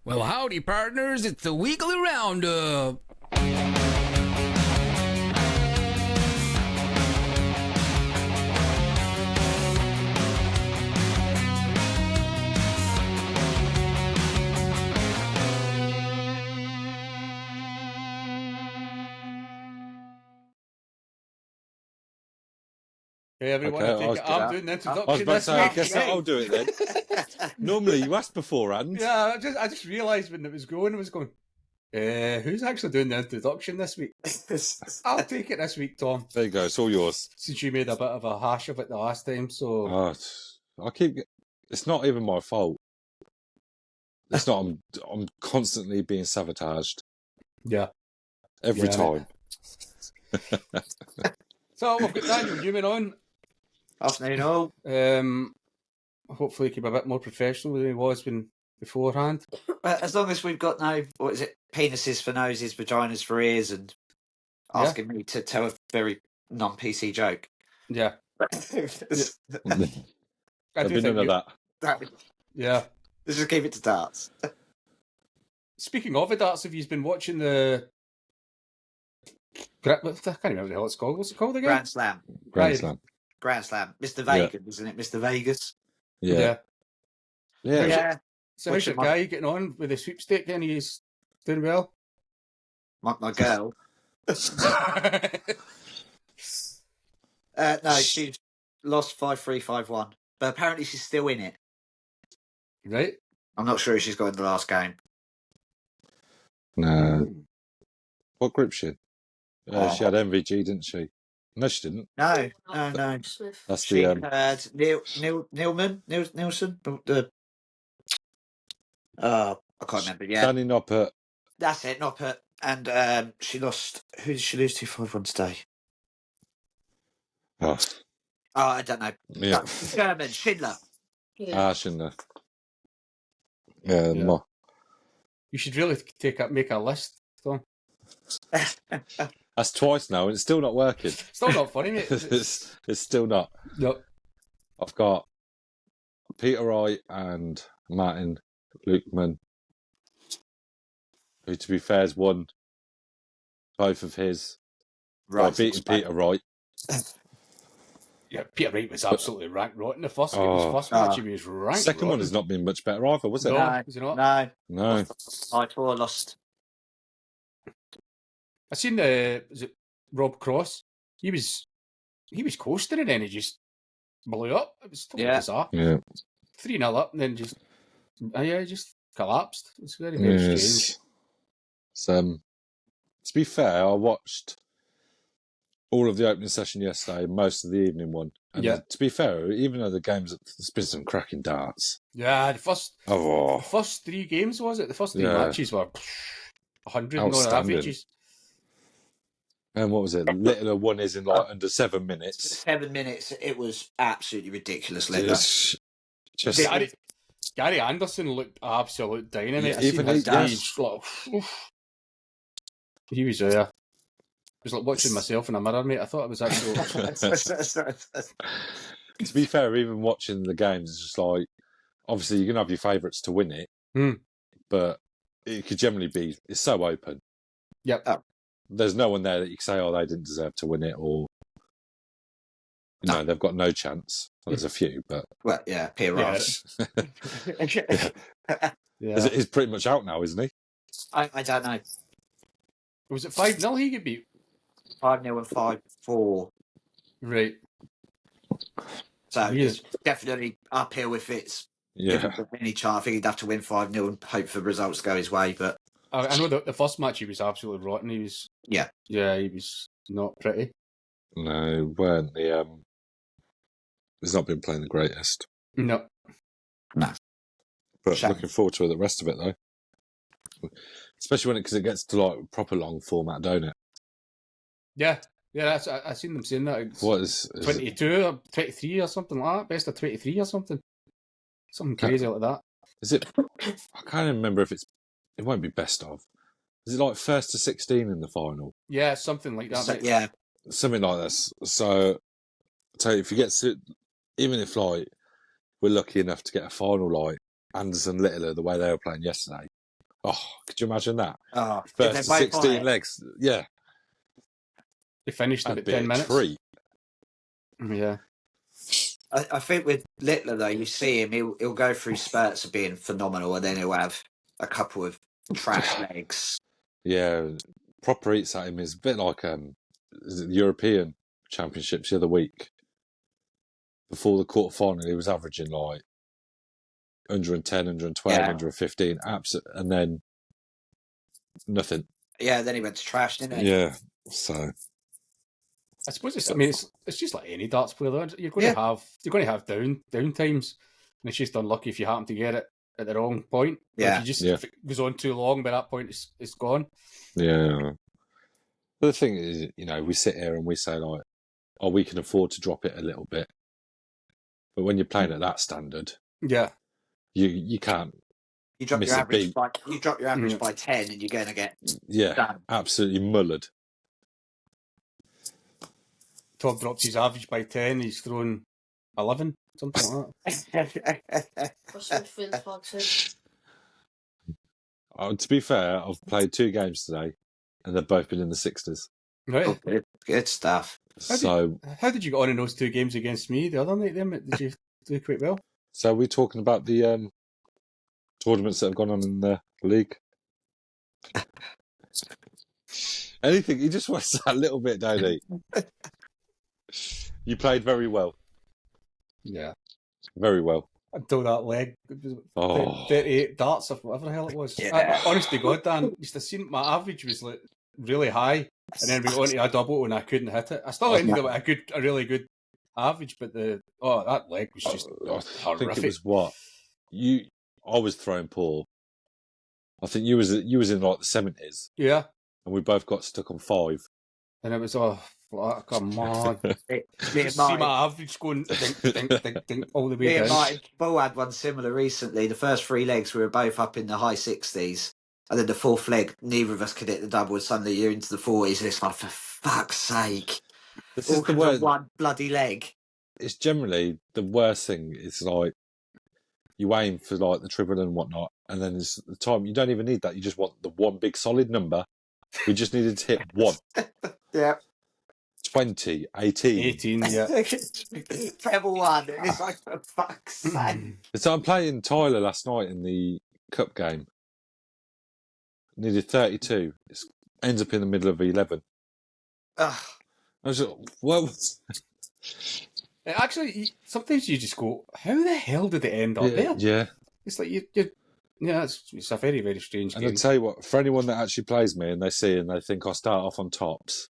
Well, howdy, partners. It's the Weekly Roundup. Hey everyone, Okay, I'm doing the I was introduction about to this say, I week. guess I'll do it then. Normally you ask beforehand. Yeah, I just realised when it was going, who's actually doing the introduction this week? I'll take it this week, Tom, There you go, it's all yours. since you made a bit of a hash of it the last time. So Oh, it's not even my fault. It's not. I'm constantly being sabotaged yeah. every time. So we've got Daniel Newman on. Afternoon all. Hopefully keep a bit more professional than he was beforehand. As long as we've got no, what is it, penises for noses, vaginas for ears, and asking me to tell a very non-PC joke. Yeah. I've been none of that. Yeah. Let's just keep it to darts. Speaking of the darts, have you been watching the... I can't remember what the hell it's called. What's it called again? Grand Slam. Grand Slam. Grand Slam. Mr. Vegas, isn't it? Mr. Vegas. Yeah. So how's your guy getting on with the sweepstake and he's doing well? My girl. No, she's lost 5-3, 5-1. But apparently she's still in it. Right? I'm not sure if she's got in the last game. No. What group she in? She had MVG, didn't she? No, she didn't. No. That's She the had Nielsen. I can't remember. Yeah, Danny Noppert. that's it. Noppert, and she lost. Who did she lose to 5-1 today? Oh, I don't know. yeah. German Schindler. Schindler. Yeah. You should really make a list, Tom. That's twice now, and it's still not working. Still not funny, mate. it's still not. Yep. I've got Peter Wright and Martin Lukeman, who, to be fair, has won both of his by beating Peter Wright. Yeah, Peter Wright was absolutely ranked rotten. The first match, he was ranked. Second one has not been much better either, was it? No, is it not? No. I lost. I seen was it Rob Cross? He was coasting and then he just blew up. It was totally bizarre. Yeah. 3-0 up and then just collapsed. It's very, very strange. To be fair, I watched all of the opening session yesterday, most of the evening one. And to be fair, even though there's been some cracking darts. Yeah, the first 3 games, was it? The first 3 matches were 100 on averages. And what was it? Littler one is in like under 7 minutes. 7 minutes. It was absolutely ridiculous. Gary Anderson looked absolute dynamite. He was there. It was like watching myself in a mirror, mate. I thought it was actually... To be fair, even watching the games, it's just like, obviously you're going to have your favourites to win it, but it could generally be, it's so open. Yep. There's no one there that you can say, they didn't deserve to win it, or they've got no chance. Well, there's a few, but... Well, yeah, Pierre Ross. He's pretty much out now, isn't he? I don't know. Was it 5-0 he could beat? 5-0 and 5-4. Right. So it's definitely uphill if it's any chance. I think he'd have to win 5-0 and hope for the results to go his way. But I know the first match he was absolutely rotten. He was he was not pretty. No, weren't the he's not been playing the greatest. No. But looking forward to the rest of it though. Especially because it gets to like proper long format, don't it? Yeah, I seen them saying that. What is 22 or 23 or something like that? Best of 23 or something. Something crazy like that. Is it? I can't even remember if it won't be best of. Is it like 1st to 16 in the final? Yeah, something like that. So, yeah, something like this. So, if you get to, even if like we're lucky enough to get a final like Anderson Littler the way they were playing yesterday, Oh, could you imagine that? Oh, First to 16 legs. Yeah. They finished That'd about be 10 a minutes. treat. Yeah. I think with Littler, though, you see him, he'll go through spurts of being phenomenal, and then he'll have a couple of trash legs. Yeah. Proper eats at him is a bit like the European Championships the other week. Before the quarter-final, he was averaging like 110, 112, 115, and then nothing. Yeah, then he went to trash, didn't he? Yeah, so I suppose it's just like any darts player, though. You're going to have down times, and it's just unlucky if you happen to get it at the wrong point. Yeah. If it goes on too long, by that point it's gone. Yeah. But the thing is, we sit here and we say like, oh, we can afford to drop it a little bit. But when you're playing at that standard, yeah, you can't. You drop your average by 10, and you're going to get done. Absolutely mullered. Tom drops his average by 10. He's thrown 11, something like that. To be fair, I've played 2 games today, and they've both been in the 60s. Right, good stuff. How did you get on in those 2 games against me the other night? Then did you do quite well? So we're talking about the tournaments that have gone on in the league. Anything? He just wants that little bit, don't he? You played very well. Yeah, very well. Until that leg, 38 darts or whatever the hell it was. Yeah. Honest to God, Dan, used to see my average was like really high, and then we got onto a double and I couldn't hit it. I still ended up with a really good average, but that leg was just horrific. I think it was what I was throwing poor. I think you was in like the 70s. Yeah, and we both got stuck on 5. And it was come on. See my average going ding, ding, ding, ding, all the way down. Me and Martin Bull had one similar recently. The first 3 legs we were both up in the high 60s, and then the 4th leg, neither of us could hit the double. And suddenly you're into the 40s, and it's like, for fuck's sake! This is the worst. One bloody leg. It's generally the worst thing. It's like you aim for like the triple and whatnot, and then it's the time you don't even need that. You just want the one big solid number. We just needed to hit 1. Yeah. 20, 18. Yeah. Treble 1. It's like, for fuck's sake. So I'm playing Tyler last night in the cup game. Needed 32. It ends up in the middle of 11. I was like, well... Actually, sometimes you just go, how the hell did it end up there? Yeah. It's like it's a very, very strange game. And I'll tell you what, for anyone that actually plays me and they see and they think I start off on tops,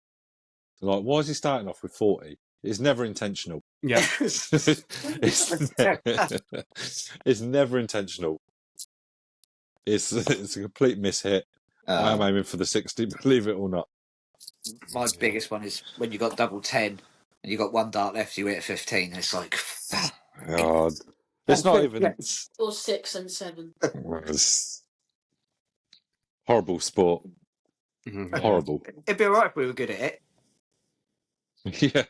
they're like, why is he starting off with 40? It's never intentional. Yeah. It's never intentional. It's a complete mishit. I'm aiming for the 60, believe it or not. My biggest one is when you got double 10 and you got 1 dart left, you hit 15. It's like, God. It's not even... Or 6 and 7. It's horrible sport. Mm-hmm. Horrible. It'd be alright if we were good at it. Yeah.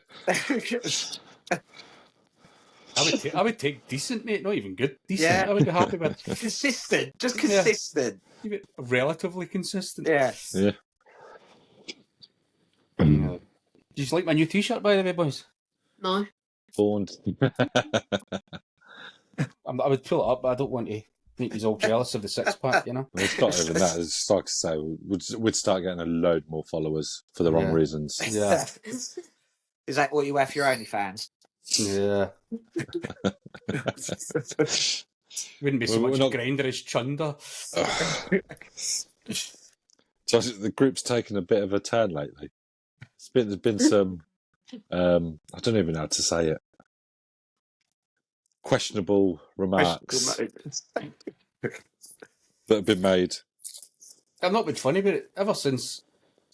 I would take decent, mate. Not even good. Decent. Yeah. I would be happy with. Consistent. Just consistent. Keep it relatively consistent. Yeah. Yeah. Do you like my new T-shirt, by the way, boys? No. Born. I would pull it up, but I don't want to make you all jealous of the 6-pack, you know? It's not even that. It's just like I say, we'd start getting a load more followers for the wrong reasons. Yeah. Is that what you wear for your OnlyFans? Yeah. Wouldn't be so much grinder as Chunder. So the group's taken a bit of a turn lately. There's been some, I don't even know how to say it, questionable remarks that have been made. I've not been funny about it ever since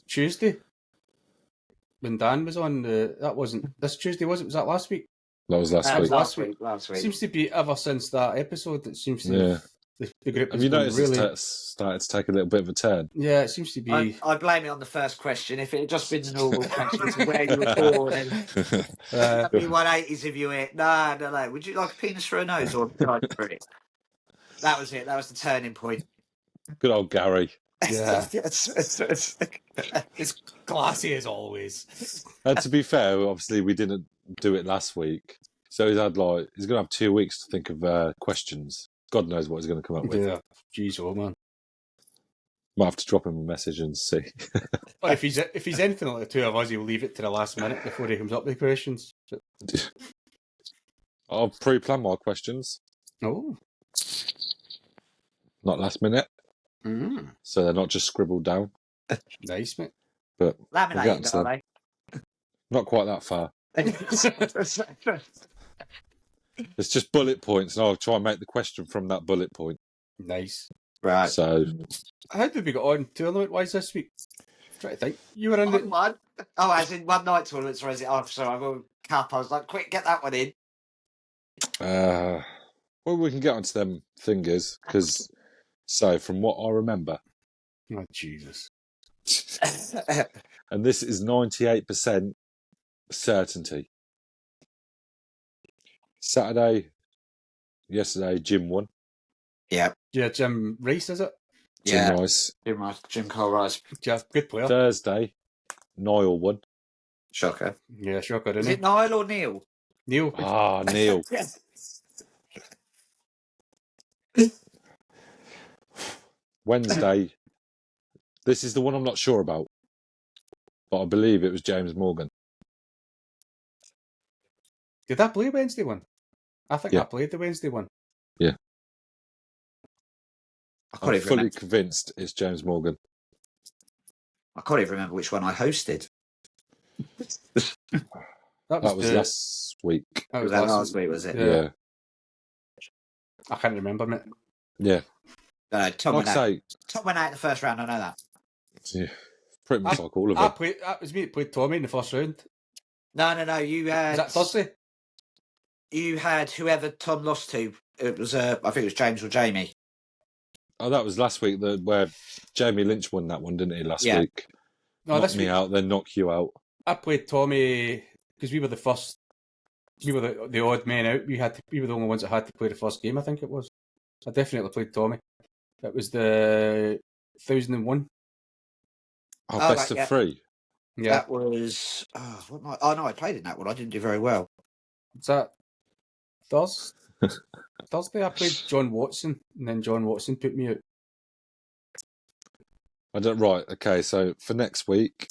Tuesday when Dan was on. That wasn't this Tuesday, was it? Was that last week? That was last week. Last week. Seems to be ever since that episode. It seems to the group. Have you noticed really... it's started to take a little bit of a turn? Yeah, it seems to be. I blame it on the first question. If it had just been the normal questions of where you were born and W180s if you hit, no. Would you like a penis for a nose or a for it? That was it. That was the turning point. Good old Gary. Yeah. It's- It's classy as always. And to be fair, obviously we didn't do it last week, so he's going to have 2 weeks to think of questions. God knows what he's going to come up with. Yeah. Jeez, oh man. Might have to drop him a message and see. Or if he's anything like the two of us, he'll leave it to the last minute before he comes up with questions. So, I'll pre-plan my questions, oh. not last minute, so they're not just scribbled down. Nice, mate. But Laminated, are they? not quite that far. It's just bullet points, and I'll try and make the question from that bullet point. Nice. Right. So, How did we get on tournament-wise this week? I'm trying to think. You were in the... One. Oh, as in one night tournaments, or is it? Oh, sorry, I got cup. I was like, quick, get that one in. well, we can get onto them fingers, because, so, from what I remember, Oh, Jesus. and this is 98% certainty. Yesterday, Jim won. Yeah. Yeah, Jim Rice, is it? Jim Rice. Jim Cole Rice. Yeah, good player. Thursday, Niall won. Shocker. Yeah, shocker, Is isn't it Niall or Neil? Neil. Ah, Neil. Wednesday, this is the one I'm not sure about, but I believe it was James Morgan. Did I play Wednesday one? I think Yeah. I played the Wednesday one. Yeah. I can't I'm even fully remember. convinced it's James Morgan. I can't even remember which one I hosted. That That was last week. That Was was that last week, was it? Yeah. I can't remember, mate. Yeah. Tom Like went I out. say, Tom went out in the first round, I know that. yeah, pretty much like all of them. That was me that played Tommy in the first round. No. You had... Was that Thursday? You had whoever Tom lost to. It was, I think it was James or Jamie. Oh, that was last week where Jamie Lynch won that one, didn't he, last Yeah. week? No, Knock this me week out, then knock you out. I played Tommy because we were the first. We were the odd men out. We were the only ones that had to play the first game. I think it was. I definitely played Tommy. It was the 1001. Oh, Oh, best right, of yeah. 3. Yeah, That was... what night? Oh, no, I played in that one. I didn't do very well. is that Thursday? I played John Watson, and then John Watson put me out. Right, okay, so for next week,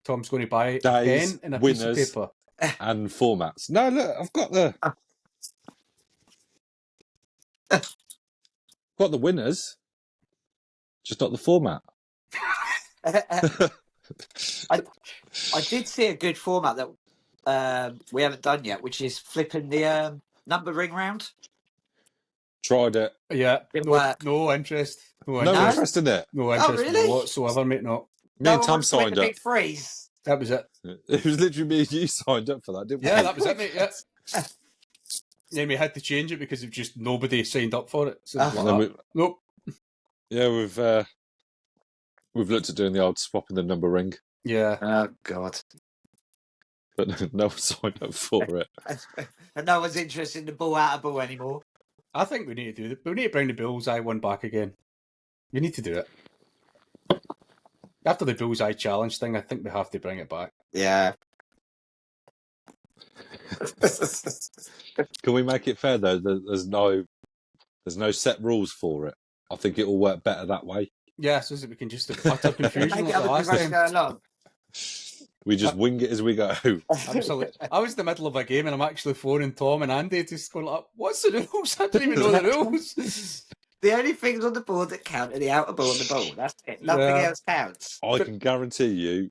Tom's going to buy a Days, pen and a winners. piece of paper. and formats. No, look, I've got the winners, just not the format. I did see a good format that we haven't done yet, which is flipping the number ring round. Tried it. Yeah, Didn't work. no interest. No No? interest in it. No interest really? whatsoever, mate. No, Me and one Tam wants to win signed the up. big freeze. that was it. It was literally me and you signed up for that, didn't we? Yeah, that was it, mate. Yeah. Then we had to change it because just nobody signed up for it. So it was And like then that. Nope. Yeah, we've looked at doing the old swapping the number ring, Yeah. Oh, God. but no one signed up for it. And no one's interested in the ball out of ball anymore. I think we need to do it. We need to bring the Bullseye one back again. We need to do it. After the Bullseye challenge thing, I think we have to bring it back. Yeah. Can we make it fair though? There's no set rules for it. I think it will work better that way. Yeah, so that we can just have utter confusion Make like it the other last progression time. go along. We just wing it as we go. Absolutely. I was in the middle of a game and I'm actually phoning Tom and Andy just going like, what's the rules? I didn't even know the rules. The only things on the board that count are the outer ball and the ball. That's it. Nothing Yeah. else counts. I can guarantee you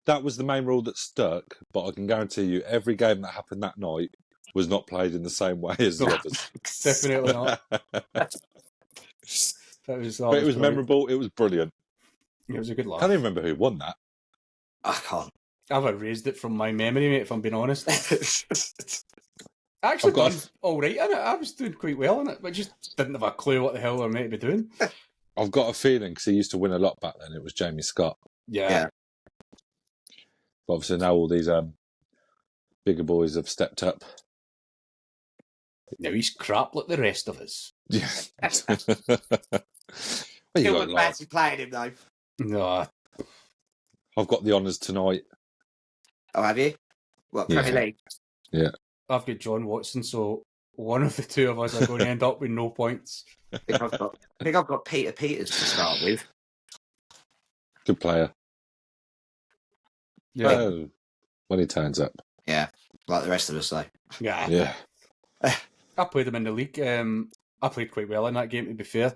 that was the main rule that stuck, but I can guarantee you every game that happened that night was not played in the same way as the No. others. Definitely not. That was, But it was memorable. It was brilliant. It was a good I laugh. can't even remember who won that. I can't. I've erased it from my memory, mate, if I'm being honest. I actually I've got done all right in it. I was doing quite well in it, but just didn't have a clue what the hell I was meant to be doing. I've got a feeling because he used to win a lot back then. It was Jamie Scott. Yeah. But obviously now all these bigger boys have stepped up. Now he's crap like the rest of us. Yeah. Well, you Still got wouldn't like, fancy playing him though. No, I've got the honours tonight. Oh, have you? What, Premier Yeah. League? I've got John Watson, so one of the two of us are going to end up with no points. I think I've got Peter Peters to start with. Good player. Yeah, Oh, when he turns up. Yeah, like the rest of us though. yeah. Yeah. I played him in the league. I played quite well in that game, to be fair.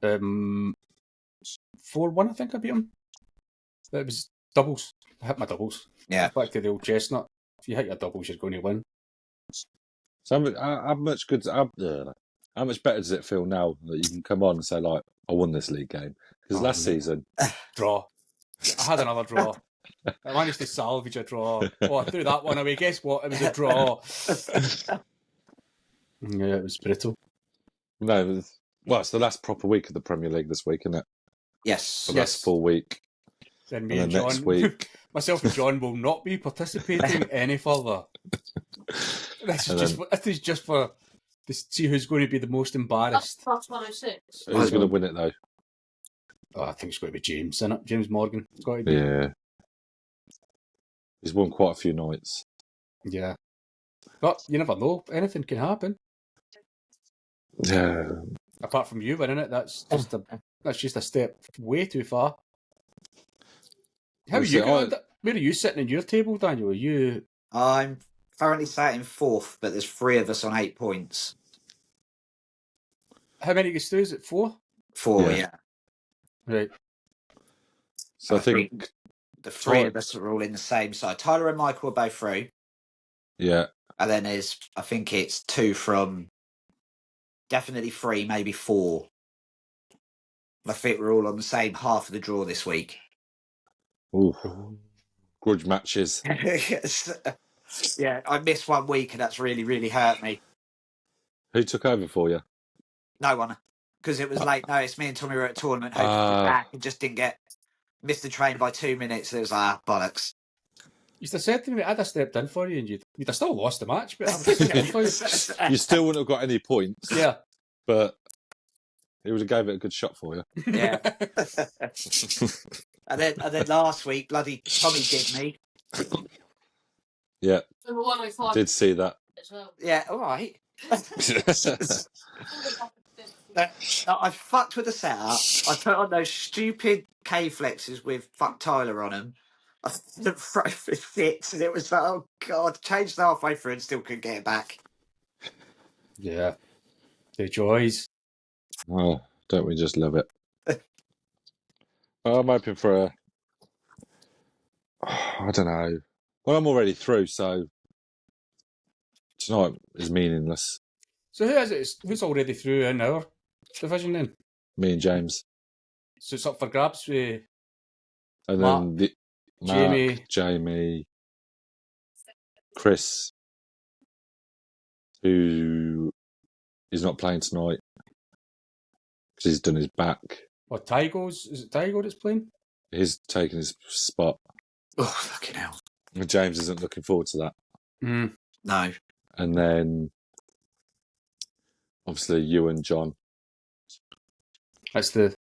4-1, I think I beat him. It was doubles. I hit my doubles. Yeah. Back to the old chestnut. If you hit your doubles, you're going to win. So how much better does it feel now that you can come on and say, like, I won this league game? Because last season... Draw. I had another draw. I managed to salvage a draw. Oh, I threw that one away. Guess what? It was a draw. Yeah, it was brutal. No, it's the last proper week of the Premier League this week, isn't it? Yes. The last full week. Then me And and then John, next week... myself and John will not be participating any further. This is just for to see who's going to be the most embarrassed. That's 106. Who's going to win it, though? Oh, I think it's going to be James, isn't it? James Morgan. It's got to be. Yeah. He's won quite a few nights. Yeah. But you never know. Anything can happen. Yeah. Apart from you winning it, that's just a step way too far. How are you? Where are you sitting in your table, Daniel? Are you? I'm currently sat in fourth, but there's 3 of us on 8 points. How many gets through? Is it 4? 4, Yeah. yeah. Right. So I think the 3 of us are all in the same side. Tyler and Michael are both through. Yeah. And then I think it's 2 from, definitely 3, maybe 4. I think we're all on the same half of the draw this week. Ooh. Grudge matches. Yeah, I missed 1 week and that's really, really hurt me. Who took over for you? No one. Because it was late notice. Me and Tommy were at a tournament, hoping to be back and just missed the train by 2 minutes. It was like, bollocks. You still said to me, I'd have stepped in for you and you'd have still lost the match, but I would have stepped in for you. You still wouldn't have got any points. Yeah. But he would have gave it a good shot for you. Yeah. and then last week, bloody Tommy did me. Yeah. Number 105 Did see that. as well. Yeah, all right. I fucked with the setup. I put on those stupid K-flexes with fuck Tyler on them. I didn't throw for 6 and it was like, oh God, changed halfway through and still couldn't get it back. Yeah. The joys. Oh, don't we just love it? Well, I'm hoping for I don't know. Well, I'm already through, so tonight is meaningless. So who is it? Who's already through in our division then? Me and James. So it's up for grabs with And Mark, then Jamie. Jamie, Chris, who is not playing tonight because he's done his back. Or Tygo's. Is it Tygo that's playing? He's taken his spot. Oh, fucking hell. And James isn't looking forward to that. Mm. No. And then, obviously, you and John. That's the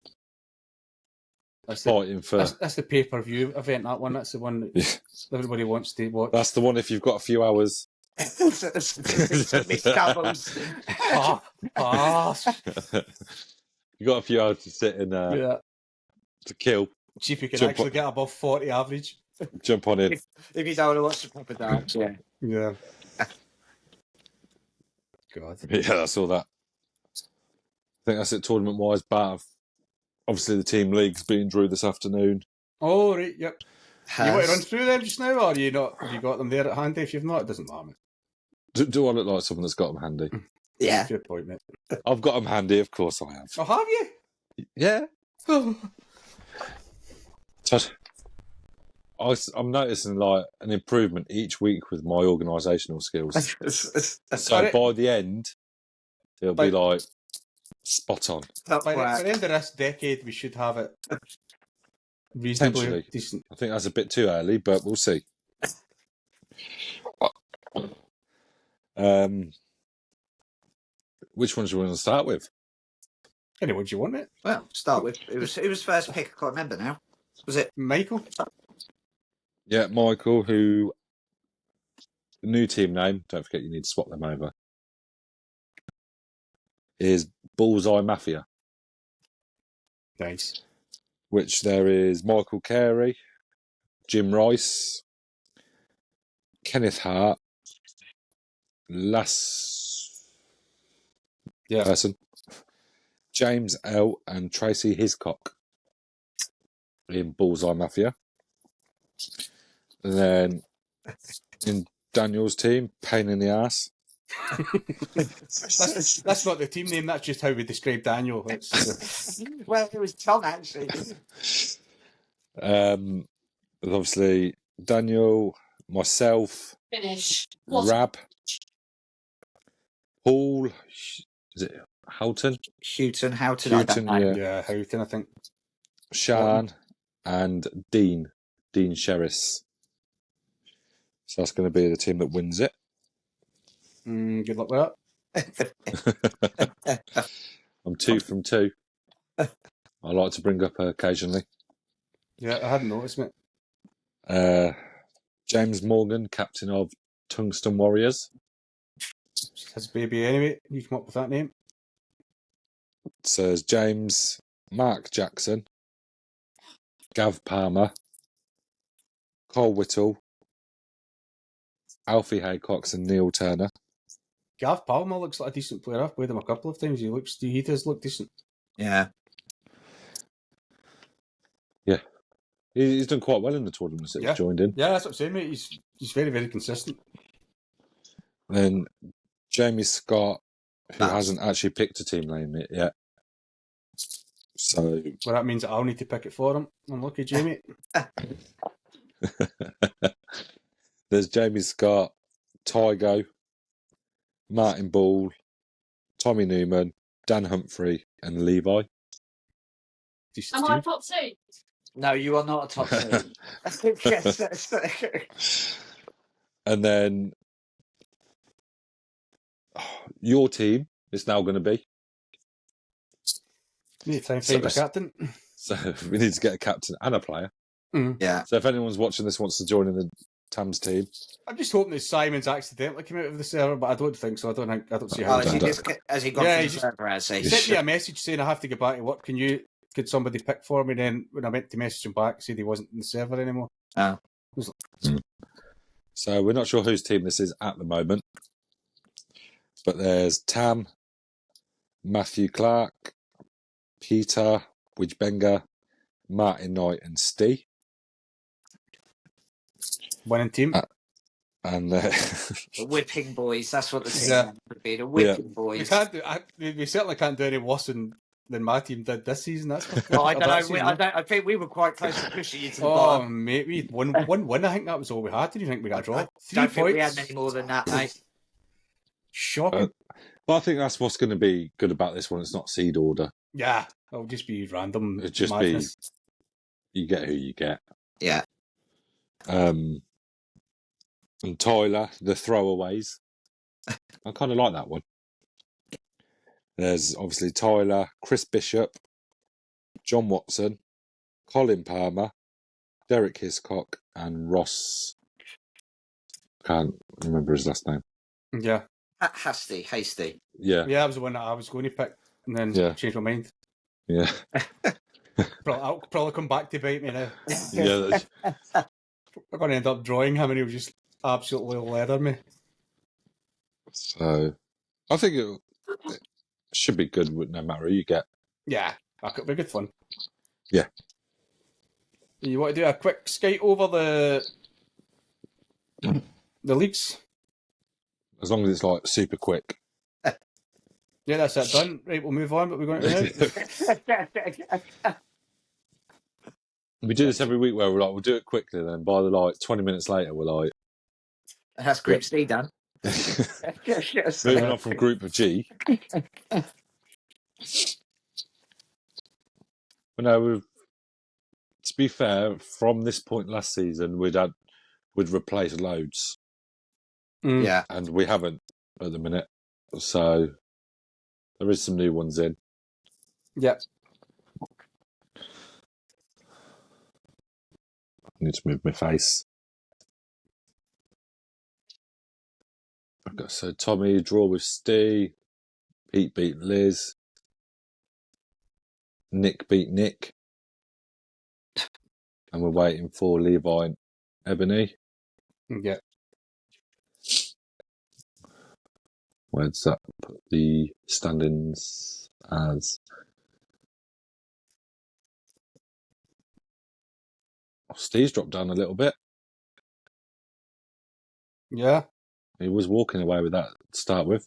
fighting for. That's the pay-per-view event. That one. That's the one that everybody wants to watch. That's the one. If you've got a few hours. Missed doubles. You got a few hours to sit in to kill. See if you can actually get above 40 average. Jump on in. If you don't want to watch the proper dance, yeah. Yeah. God. Yeah, that's all that. I think that's it tournament wise. But obviously the team league's being drew this afternoon. Oh, right, yep. You want to run through them just now, or are you not? Have you got them there at handy? If you've not, it doesn't matter. Do I look like someone that's got them handy? Yeah. Fair point, mate. I've got them handy, of course I have. Oh, have you? Yeah. I'm noticing like an improvement each week with my organisational skills. So by the end, it'll be like spot on. By the end of this decade, we should have it reasonably decent. I think that's a bit too early, but we'll see. Which ones do we want to start with? Anyway, do you want it? Well, start with it was first pick. I can't remember now. Was it Michael? Yeah, Michael, who the new team name, don't forget you need to swap them over, is Bullseye Mafia, Nice. which there is Michael Carey, Jim Rice, Kenneth Hart, person, James L. and Tracy Hiscock in Bullseye Mafia. And then in Daniel's team, Pain in the Ass. That's not the team name. That's just how we describe Daniel. Well, it was Tom actually. Obviously, Daniel, myself, Finish. Rab, Paul, is it Houghton? Houghton, I don't know. Yeah, Houghton, I think. Shan, and Dean Sherris. So that's going to be the team that wins it. Good luck with that. I'm 2 from 2. I like to bring up occasionally. Yeah, I hadn't noticed, mate. James Morgan, captain of Tungsten Warriors. His baby anyway. You come up with that name. It says James, Mark Jackson, Gav Palmer, Cole Whittle, Alfie Haycox, and Neil Turner. Gav Palmer looks like a decent player. I've played him a couple of times. He does look decent. Yeah. Yeah. He's done quite well in the tournaments that he's joined in. Yeah, that's what I'm saying, mate. He's very, very consistent. Then Jamie Scott, who hasn't actually picked a team name yet. So, well, that means that I'll need to pick it for him. Unlucky, Jamie. There's Jamie Scott, Tygo, Martin Ball, Tommy Newman, Dan Humphrey, and Levi. Am I top 2? No, you are not a top 2. Yes. And then your team is now going to be. Need to try and find a captain. So we need to get a captain and a player. Mm. Yeah. So if anyone's watching this wants to join in the Tam's team, I'm just hoping that Simon's accidentally come out of the server, but I don't think so. I don't see how. Has he gone from the server? Has he? He sent me a message saying I have to get back to work. Could somebody pick for me? Then when I went to message him back, he said he wasn't in the server anymore. Oh. So we're not sure whose team this is at the moment. But there's Tam, Matthew Clark, Peter, Widgebenger, Martin Knight, and Steve. Winning team. And the whipping boys, that's what the team would be. The whipping boys. We certainly can't do any worse than my team did this season. That's well, I don't know. I think we were quite close to pushing you to the bottom. Oh, mate, we had one win. I think that was all we had. Did you think we got a draw? 3 don't points. Think we had any more than that, mate. Shocking. But I think that's what's going to be good about this one. It's not seed order. Yeah, it'll just be random. It'll just madness. be you get who you get. Yeah. And Tyler, the throwaways. I kind of like that one. There's obviously Tyler, Chris Bishop, John Watson, Colin Palmer, Derek Hiscock, and Ross. Can't remember his last name. Yeah. Hasty. Yeah. Yeah, that was the one that I was going to pick and then changed my mind. Yeah. I'll probably come back to bite me now. Yeah. I'm going to end up drawing him and he'll just absolutely leather me. So, I think it should be good no matter who you get. Yeah, it'll be good fun. Yeah. You want to do a quick skate over the leagues? As long as it's like super quick. Yeah, that's it done. Right, we'll move on, but we're going to We do this every week where we'll do it quickly, then by the 20 minutes later we're like, that's Group C done. Moving on from Group G. But no, to be fair, from this point last season, we'd replaced loads. Yeah. And we haven't at the minute. So there is some new ones in. Yep. I need to move my face. Okay, so Tommy draw with Steve. Pete beat Liz. Nick beat Nick. And we're waiting for Levi and Ebony. Yeah. Where's that? Put the standings as. Oh, Steve's dropped down a little bit. Yeah. He was walking away with that to start with.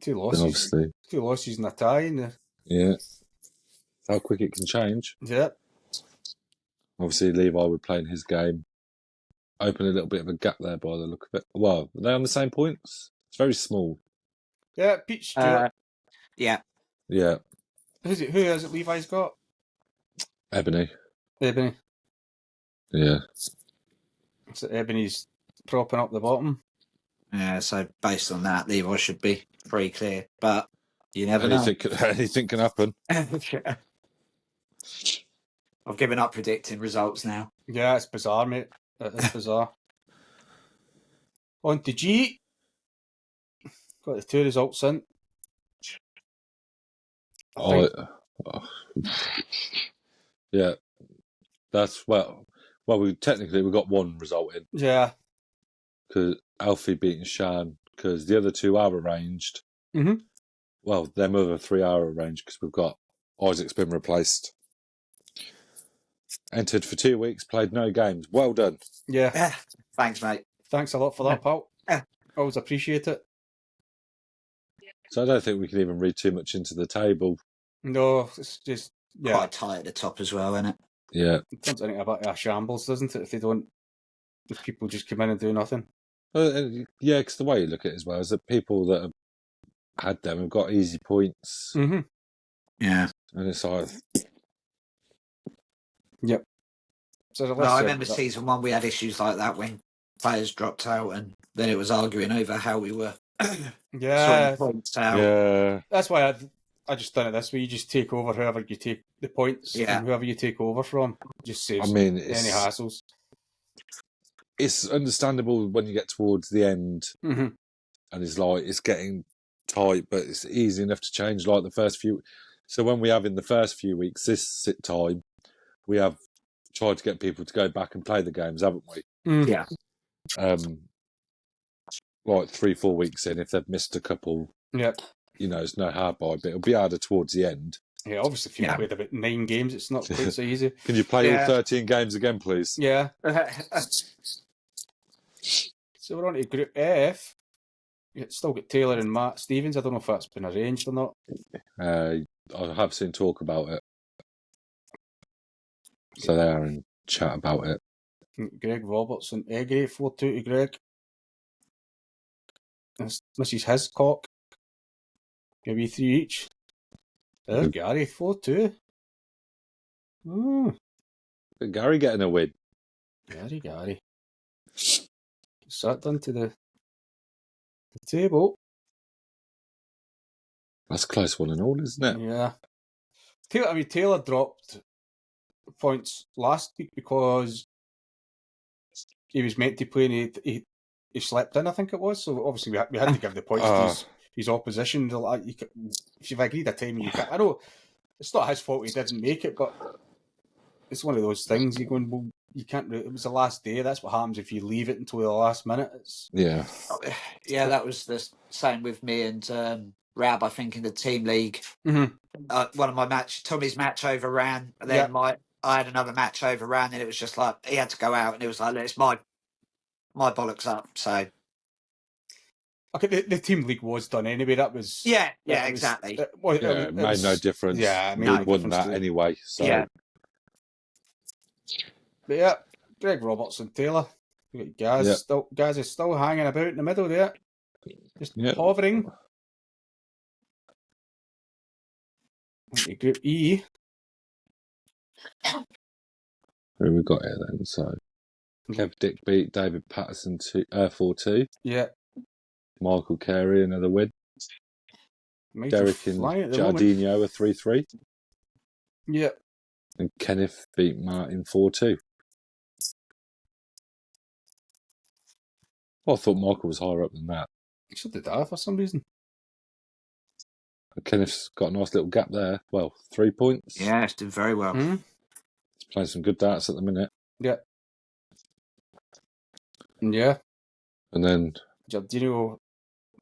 2 Then losses. obviously, 2 losses and a tie. yeah. How quick it can change. Yep. Obviously, Levi was playing his game. Open a little bit of a gap there by the look of it. Well, are they on the same points? It's very small. Yeah, Pete Stewart. Yeah. Yeah. Who is it Levi's got? Ebony. Ebony. Yeah. So Ebony's propping up the bottom. Yeah, so based on that, Levi should be pretty clear. But you never know. Anything can happen. I've given up predicting results now. Yeah, it's bizarre, mate. It is bizarre. On to G. Got the 2 results in. Yeah. That's well, we technically we got 1 result in. Yeah. Because Alfie beating Shan, because the other 2 are arranged. Mm-hmm. Well, them other 3 are arranged because we've got Isaac's been replaced. Entered for 2 weeks, played no games. Well done. Yeah. Thanks, mate. Thanks a lot for that, pal. Always appreciate it. So I don't think we can even read too much into the table. No, it's just Quite tight at the top as well, isn't it? Yeah. It turns out about a shambles, doesn't it? If people just come in and do nothing. Yeah, because the way you look at it as well is that people that have had them have got easy points. Mm-hmm. Yeah. And it's like... Yep. So I remember season 1 we had issues like that when players dropped out and then it was arguing over how we were sorting points out. Yeah. That's why I just done it this way. You just take over whoever you take the points from whoever you take over from. Just saves any hassles. It's understandable when you get towards the end and it's like it's getting tight, but it's easy enough to change like the first few. So when we have in the first few weeks this sit time, we have tried to get people to go back and play the games, haven't we? Yeah. Like 3-4 weeks in, if they've missed a couple, it's no hard buy, but it'll be harder towards the end. Yeah, obviously, if you've played about 9 games, it's not quite so easy. Can you play all 13 games again, please? Yeah. So we're on to Group F. You've still got Taylor and Matt Stevens. I don't know if that's been arranged or not. I have seen talk about it. So they are in chat about it. Greg Robertson, Eggy, 4-2 to Greg. Mrs. Hiscock. Maybe 3 each. There's Gary, 4-2. Gary getting a win. Gary. Sat down to the table. That's a close one and all, isn't it? Yeah. Taylor dropped points last week because he was meant to play and he slept in, I think it was. So obviously we had to give the points to his opposition. If you've agreed a time, you can. I know it's not his fault he didn't make it, but it's one of those things. You're going, well, you can't. It was the last day. That's what happens if you leave it until the last minute. Yeah, that was the same with me and Rab. I think in the team league, one of my Tommy's match overran, and then I had another match overran, and it was just like he had to go out, and it was like it's my bollocks up. So. Okay, the team league was done anyway. That was exactly. It made no difference. Yeah, we won that anyway. So yeah. But yeah, Greg Robertson, Taylor. Gaz is still hanging about in the middle there, just hovering. Group E. Who we got here then? So Kev Dick beat David Patterson 4-2. Yeah. Michael Carey, another win. Mine's Derek and flying at the moment. Jardinho are 3-3. Yeah. And Kenneth beat Martin 4-2. I thought Michael was higher up than that. So did I for some reason. And Kenneth's got a nice little gap there. Well, 3 points. Yeah, it's doing very well. Mm-hmm. He's playing some good darts at the minute. Yeah. Yeah. And then Jardino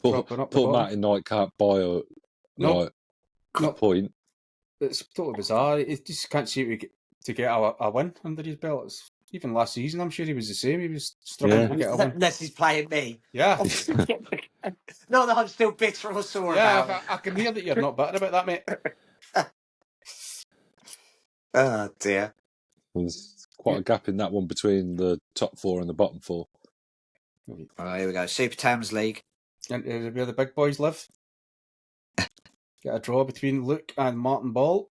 poor dropping up the bottom. Martin Knight can't buy a point. It's totally bizarre. He just can't seem to get a win under his belt. Even last season, I'm sure he was the same. He was struggling to get a win. Unless he's playing me. Yeah. Not that I'm still bitter or sore about it. I can hear that you're not bitter about that, mate. Oh, dear. There's quite a gap in that one between the top 4 and the bottom 4. Oh, here we go. Super Tams League. And where the big boys live. Get a draw between Luke and Martin Ball.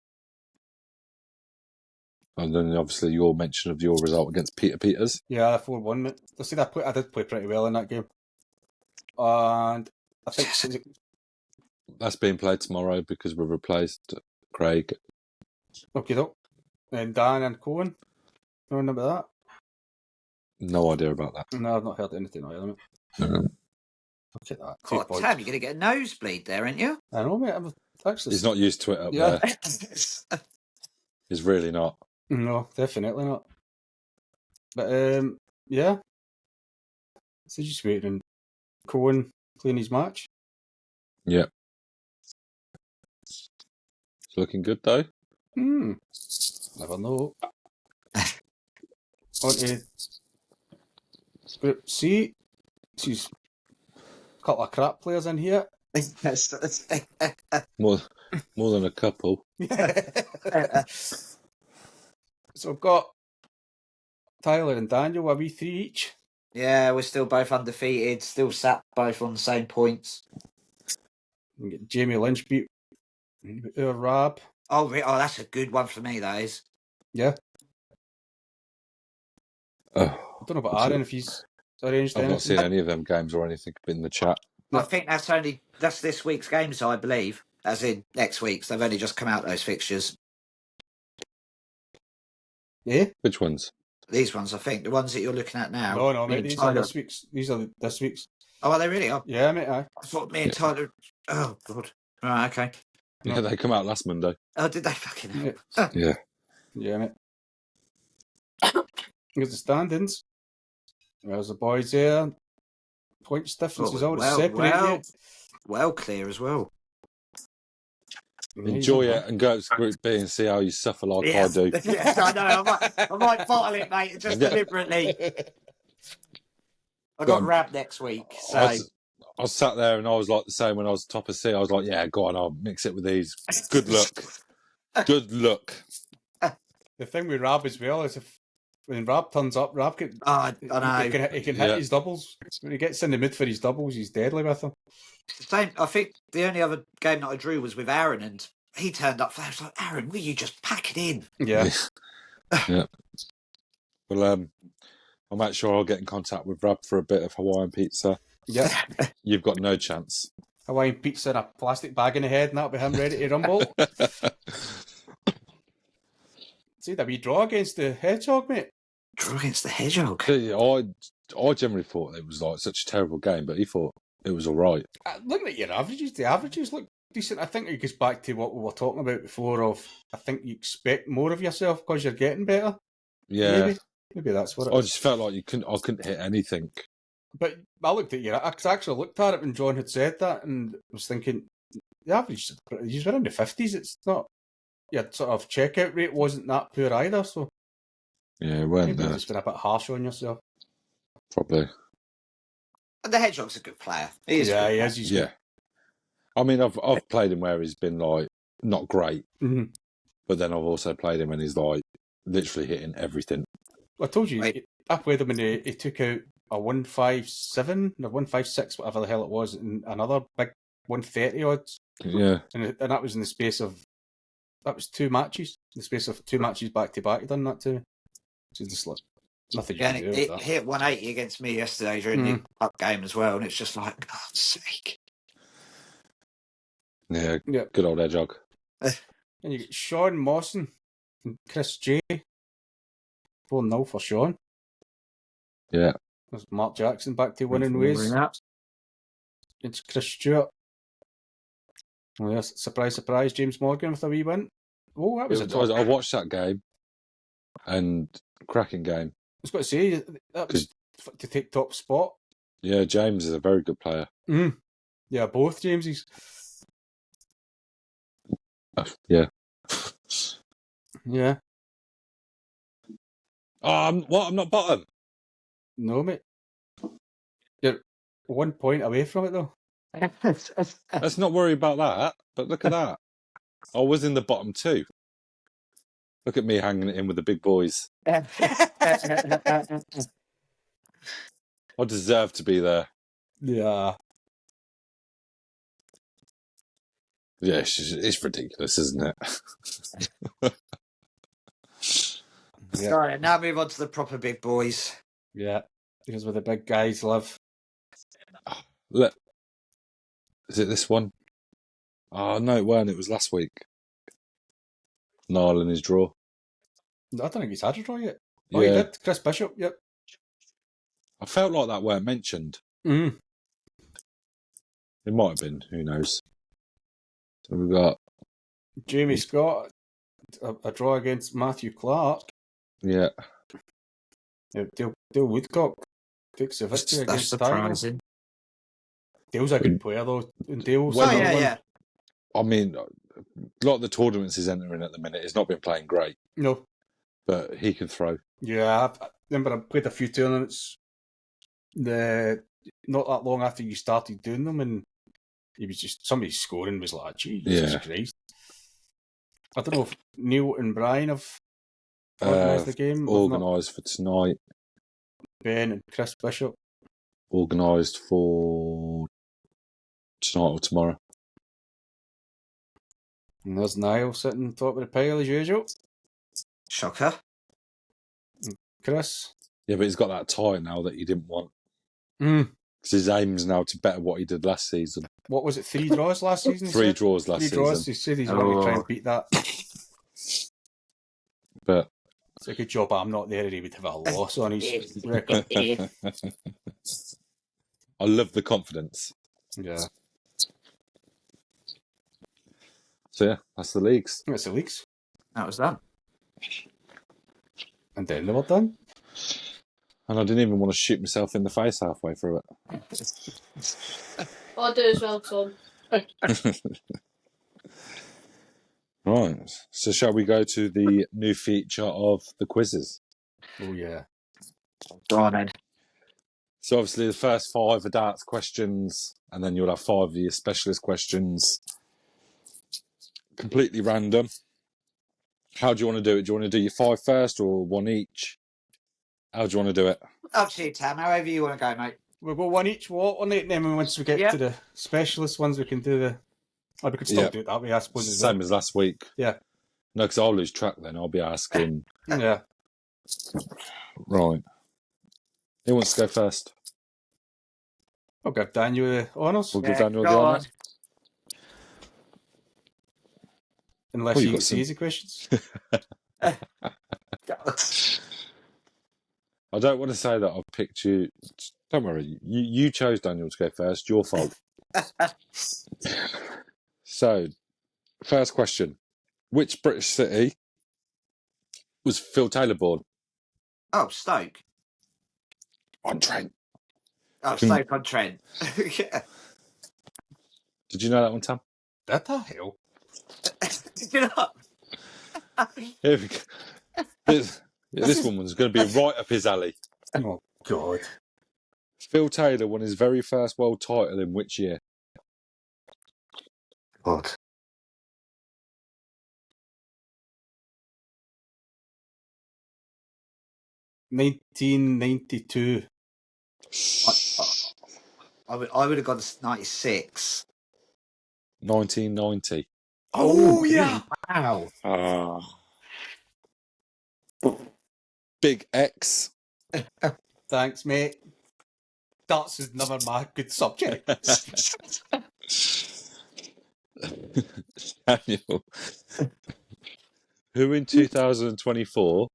And then obviously your mention of your result against Peter Peters. Yeah, 4-1, mate. I said I did play pretty well in that game. And I think That's being played tomorrow because we've replaced Craig. okay, though. And Dan and Cohen. You remember that? No idea about that. No, I've not heard anything either, mate. Um, Look at that. 2 God, points. Tam, you're going to get a nosebleed there, aren't you? I know, mate. I'm actually. He's not used to it up Yeah. there. He's really not. No, definitely not. But yeah. So just waiting on Cohen playing his match. Yeah. It's looking good though. Never know. On to Group C. She's a couple of crap players in here. More than a couple. So we've got Tyler and Daniel, a wee 3 each. Yeah, we're still both undefeated, still sat both on the same points. We get Jamie Lynch beat Rab. Oh, that's a good one for me, that is. Yeah. Oh, I don't know about Aaron if he's arranged I've anything. not seen any of them games or anything in the chat. No. I think that's this week's games, I believe. As in next week's. They've only just come out, those fixtures. Yeah? Which ones? These ones, I think. The ones that you're looking at now. No, mate. These are this week's. Oh, are they really? Oh, Yeah, mate. Aye. I thought me and Tyler... Oh, God. Right, okay. Yeah, they come out last Monday. Oh, did they fucking hell? Yeah. Yeah, mate. Here's the standings. There's the boys there. Points difference is all separate. Well clear as well. Enjoy it and go to Group B and see how you suffer like I do. Yes, I know. I might bottle it, mate, just deliberately. I got Rab next week, so... I sat there and I was like the same when I was top of C. I was like, yeah, go on, I'll mix it with these. Good luck. Good luck. The thing with Rab as well is if when Rab turns up, Rab can, I know. He can hit his doubles. When he gets in the mid for his doubles, he's deadly with them. Same. I think the only other game that I drew was with Aaron, and he turned up. I was like, Aaron, will you just pack it in? Yeah. Yeah. Well, I'll make sure I'll get in contact with Rab for a bit of Hawaiian pizza. Yeah. You've got no chance. Hawaiian pizza in a plastic bag in the head, and that'll be him ready to rumble. See, that wee draw against the Hedgehog, mate. Draw against the Hedgehog? I generally thought it was like such a terrible game, but he thought it was all right. Looking at your averages, the averages look decent. I think it goes back to what we were talking about before of, I think you expect more of yourself because you're getting better. Yeah. Maybe that's what it I is. just felt like I couldn't hit anything. But I looked at your, I actually looked at it when John had said that and was thinking, the average, he's around the 50s. It's not, your sort of checkout rate wasn't that poor either. So Yeah, it weren't maybe there. you've just been a bit harsh on yourself. Probably. And the Hedgehog's a good player. He is. Yeah, he is. He's Yeah. I mean, I've played him where he's been like not great, Mhm. but then I've also played him and he's like literally hitting everything. I told you, Right. I played him when he took out a 157 or 156, whatever the hell it was, and another big 130 odds. Yeah. And that was in the space of, that was 2 matches. In the space of 2 matches back to back, he done that to me. So just like, nothing you Yeah, can do and with it that. hit 180 against me yesterday during the up game as well, and it's just like, God's sake. Yeah, Yeah. good old Hedgehog. And you get Sean Mawson and Chris J. 4-0 for Sean. Yeah. There's Mark Jackson back to winning ways. It's Chris Stewart. Oh, yes, surprise, surprise, James Morgan with a wee win. Oh, that was a draw. I watched that game and cracking game. I was going to say, that was to take top spot. Yeah, James is a very good player. Yeah, both Jameses. Yeah. Yeah. Oh, I'm not bottom. No, mate. You're 1 point away from it, though. Let's not worry about that. But look at that. I was in the bottom 2. Look at me hanging it in with the big boys. I deserve to be there. Yeah. Yeah, it's ridiculous, isn't it? Yeah. Sorry, now move on to the proper big boys. Yeah. Because where the big guys live. Look. Is it this one? Oh, no, it weren't. It was last week. Niall in his draw. I don't think he's had a draw yet. Oh, Yeah. he did. Chris Bishop, yep. I felt like that weren't mentioned. Mm. It might have been. Who knows? So we've got... Jamie Scott, a draw against Matthew Clark. Yeah. Dale Woodcock takes the victory That's against Daniel. surprising. Dale's a good player, though. And Dale's Well, yeah. I mean, a lot of the tournaments he's entering at the minute, he's not been playing great, No. but he can throw. Yeah, I remember I played a few tournaments not that long after you started doing them, and he was just, somebody scoring was like, Jesus Christ. I don't know if Neil and Brian have organised the game. Organised for tonight. Ben and Chris Bishop. Organised for tonight or tomorrow. And there's Niall sitting top of the pile as usual. Shocker. And Chris. Yeah, but he's got that tie now that he didn't want. Mm. Because his aim's now to better what he did last season. What was it, 3 draws last season? 3 draws last season. 3 draws. He said he's going to try and beat that. But it's a good job I'm not there, he would have a loss on his record. I love the confidence. Yeah. So yeah, that's the leagues. That's the leagues. That was done. And then they were done. And I didn't even want to shoot myself in the face halfway through it. I'll do as well, Tom. Right. So shall we go to the new feature of the quizzes? Oh, yeah. Go on then. So obviously the first 5 are darts questions, and then you'll have 5 of your specialist questions. Completely random. How do you want to do it? Do you want to do your 5 first or 1 each? How do you want to do it? Up to you, Tam. However you want to go, mate. We'll go 1 each, on it, and then once we get to the specialist ones, we can do the... Oh, we could still do it that way, I suppose. Same as last week. Yeah. No, because I'll lose track then. I'll be asking... Yeah. Right. Who wants to go first? I'll give Daniel the honours. We'll give Daniel the honour. Unless you see easy questions. I don't want to say that I've picked you. Don't worry. You chose Daniel to go first. Your fault. So, first question. Which British city was Phil Taylor born? Oh, Stoke. On Trent. Oh, Stoke-on-Trent. Yeah. Did you know that one, Tam? What the hell? Did you not? Here we go. This one was going to be right up his alley. Oh, God. Phil Taylor won his very first world title in which year? God. $1992. I would have gone to 96. 1990. Oh, yeah. Wow. Big X. Thanks, mate. Darts is never my good subject. Daniel, who in 2024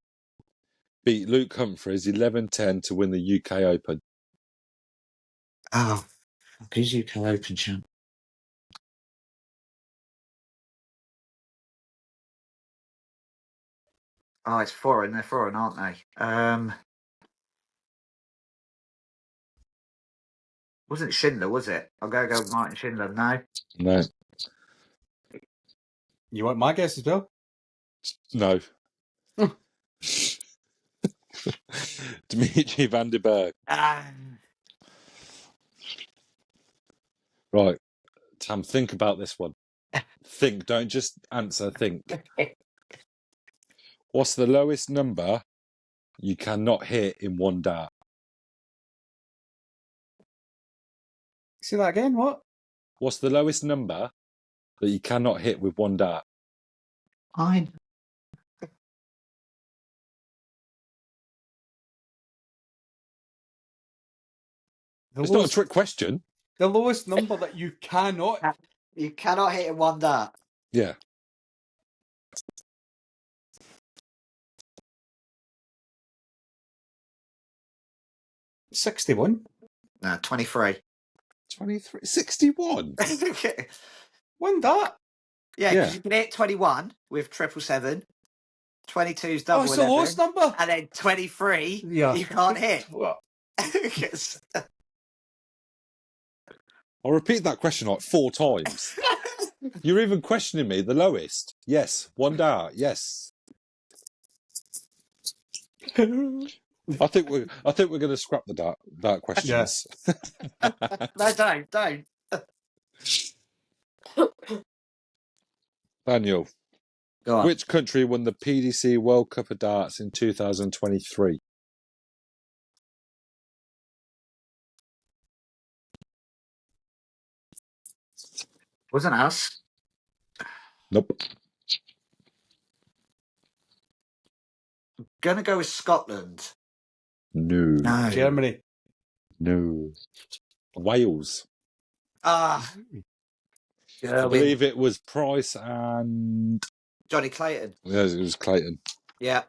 beat Luke Humphries 11-10 to win the UK Open? Oh, who's UK Open champ? Oh, it's foreign. They're foreign, aren't they? Wasn't Schindler, was it? I'll go with Martin Schindler. No. No. You want my guess as well? No. Dimitri van der Berg. Right. Tam, think about this one. Think, don't just answer, think. What's the lowest number you cannot hit in one dart? Say that again, what? What's the lowest number that you cannot hit with one dart? It's not a trick question. The lowest number that you cannot... You cannot hit in one dart. Yeah. $61. No, 23. 23, 61. One dart? Yeah, Yeah. because you can hit 21 with 777. 22 is double Oh, it's the 11, lowest number? and then 23 Yeah. you can't hit. What? I'll repeat that question like 4 times. You're even questioning me. The lowest? Yes. One dart. Yes. I think we're going to scrap the dart questions. No, don't. Daniel, Go on. which country won the PDC World Cup of Darts in 2023? Wasn't us. Nope. Gonna go with Scotland. No. Germany. No. Wales. Ah. I believe it was Price and... Johnny Clayton. Yeah, it was Clayton. Yeah.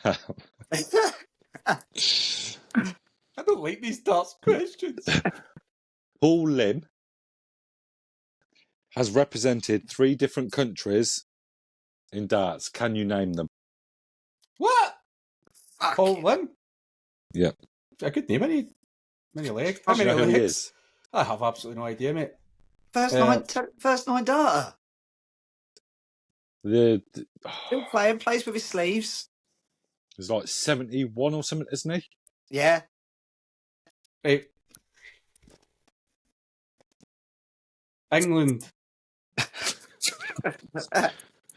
I don't like these darts questions. Paul Lim has represented 3 different countries in darts. Can you name them? What? Fuck. Paul Lim? Yeah. I could name any legs. Do How you many know who he legs? is? I have absolutely no idea, mate. First nine data. The Still playing, plays with his sleeves. He's like 71 or something, isn't he? Yeah. Right. England.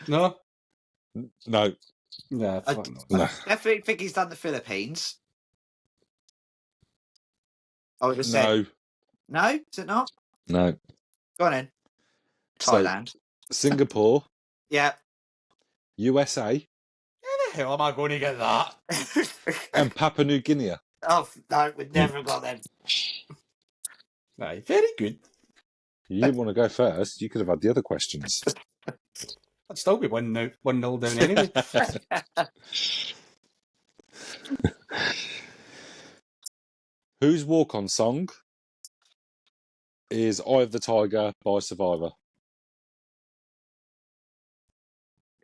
No? No. Nah, I- fuck no. No. Definitely think he's done the Philippines. I would have said. No. No? Is it not? No. Go on then. So- Thailand. Singapore, Yeah. USA, How the hell am I going to get that? and Papua New Guinea. Oh, no, we'd never have got them. Aye, very good. You didn't want to go first. You could have had the other questions. I'd still be 1-0 down anyway. Whose walk-on song is Eye of the Tiger by Survivor?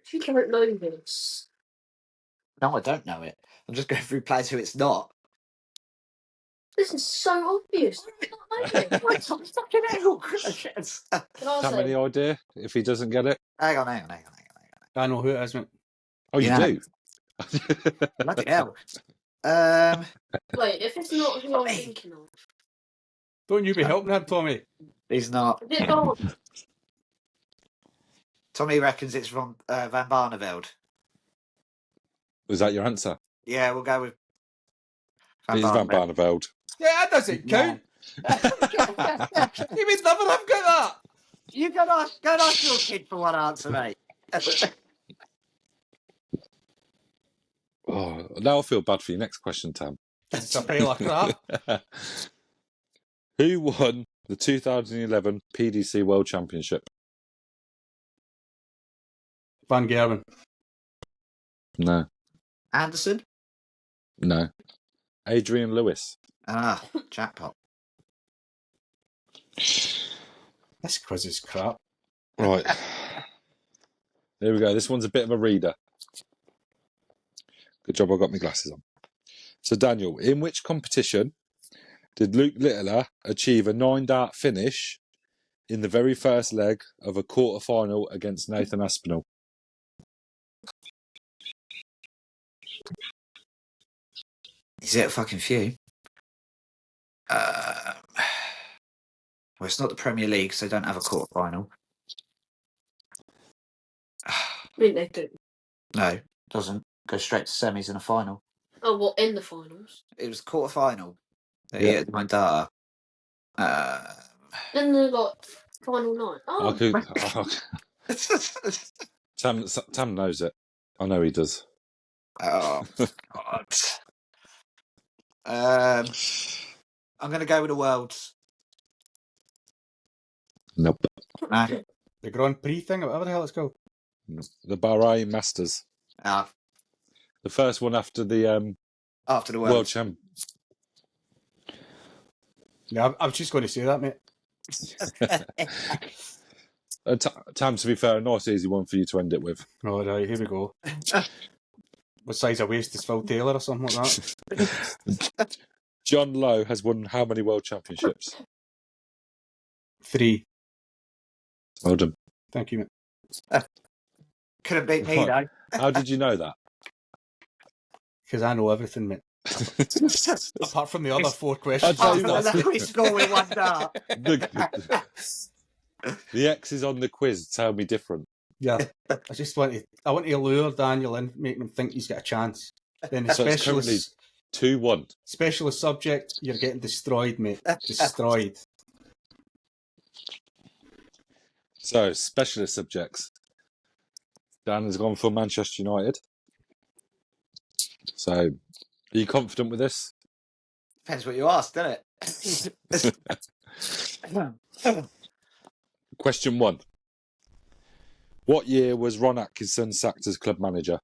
If you don't know this, No, I don't know it. I'm just going through players who it's not. this is so obvious. Wait, I'm fucking hell. Can I Have say? any idea if he doesn't get it? Hang on. I know who it is, mate. Oh, you Yeah. do? Bloody hell. Wait, if it's not who I'm thinking of, Don't you be helping him, Tommy. He's not. is it Don? Tommy reckons it's from Van Barneveld. Was that your answer? Yeah, we'll go with It is Van Barneveld. Yeah, that doesn't count. You would never have got that. You go and ask your kid for one answer, mate. Oh, now I feel bad for your next question, Tam. It's a pile of crap. Who won the 2011 PDC World Championship? Van Gerwen. No. Anderson? No. Adrian Lewis. Ah, jackpot. This quiz is crap. Right. There we go. This one's a bit of a reader. Good job I got my glasses on. So, Daniel, in which competition did Luke Littler achieve a 9-dart finish in the very first leg of a quarter-final against Nathan Aspinall? Is it a fucking few? Well, it's not the Premier League, so they don't have a quarter final. I mean, they do. No, doesn't. Go straight to semis and a final. Oh, what, in the finals? It was quarter final. Yeah. Yeah, my data. In the, like, final night. Oh, Tam knows it. I know he does. Oh, God. I'm going to go with the Worlds. Nope. No. The Grand Prix thing, or whatever the hell it's called. The Bahrain Masters. Ah, The first one after the after the World Worlds. Champ. Yeah, I was just going to say that, mate. Tam, to be fair, a nice easy one for you to end it with. All right, here we go. What size of waist is Phil Taylor or something like that? John Lowe has won how many World Championships? 3. Well done. Thank you, mate. Couldn't beat me, though. How did you know that? Because I know everything, mate. Apart from the other 4 I'd questions. say After that. that, we score with 1 dart. The X's on the quiz tell me different. Yeah, I want to lure Daniel in, make him think he's got a chance. Then the So it's currently specialist, 2-1. specialist subject, you're getting destroyed, mate. Destroyed. So, specialist subjects. Dan has gone for Manchester United. So, are you confident with this? Depends what you ask, doesn't it? Question 1. What year was Ron Atkinson sacked as club manager?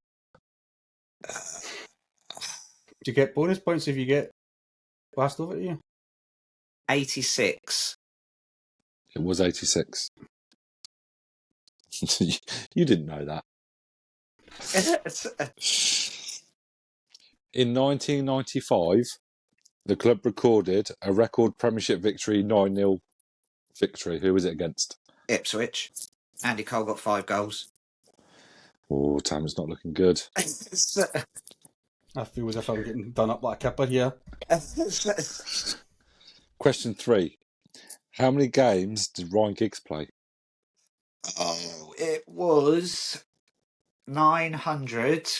Do you get bonus points if you get passed over to you? 86. It was 86. You didn't know that. In 1995, the club recorded a record Premiership victory, 9-0 victory. Who was it against? Ipswich. Andy Cole got 5 goals. Oh, Tam's not looking good. I feel as if I'm getting done up like a kipper here. Question 3. How many games did Ryan Giggs play? Oh, it was 900.